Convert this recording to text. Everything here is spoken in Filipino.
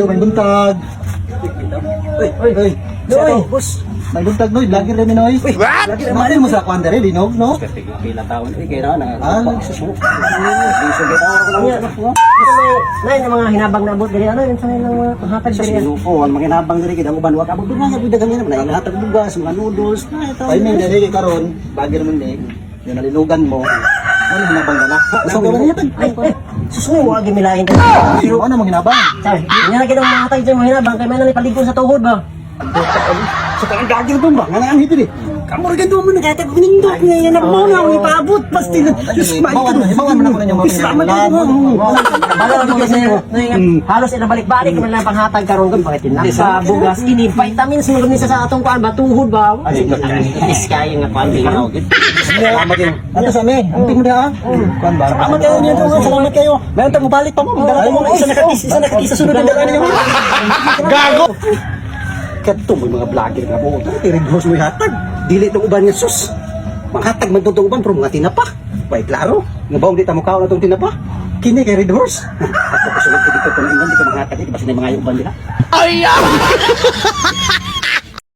kayo, may buntag. Uy. Uy, boss. May buntag noy, vlogger rin noy. What? Bakit mo sa kwan dere, linog, no? Pila taon kaya na. Nagsusok. Nay, ng mga hinabang na abot diri ano yung sanay ng mga hatag Sa diri. sinuko, ang mga nabang diri kay uban wa ka abot na sa dagan na nanghatag bugas, mga noodles. Ay, may dere karon, vlogger man ni. Yung nalinugan mo. Ano hinabang ka na? Sa ko niya tag. Ay, susuo wa gimilain ka. Pero ano mo hinabang? Sabi, nya na kinang mga hatag diri mga hinabang kay may na paligon sa tuhod ba. Sa tanang gagil to ba? Nga hito ni. Kamor ka do mo naghatag nindot nga yan ang mo na ipaabot basta just Himawan man ako ninyo mga pinaglaban. Bala mo kasi halos ina balik-balik man lang panghatag karon gud bakit na sa bugas ini vitamins mo ni sa atong kuan ba tuhod ba. Is kay nga kuan binaw gid. Salamat yun. Ano sa amin? Ang tingin na Kuan ba? Salamat kayo niyo to. Salamat kayo. Mayroon tayong balik pa mo. Dala mo isa nakakis sa sunod na dala niyo. Gago. Kadto mo mga vlogger nga mo. Red horse mo hatag. Dili tong uban nga sus. Manghatag man tong uban pero mga tinapa. Pay klaro. Nga baong di ta mo kaon atong tinapa. Kini kay red horse. Ako ko sulod ko dito kung hindi ko manghatag di ba sinay mga uban dila. Ay!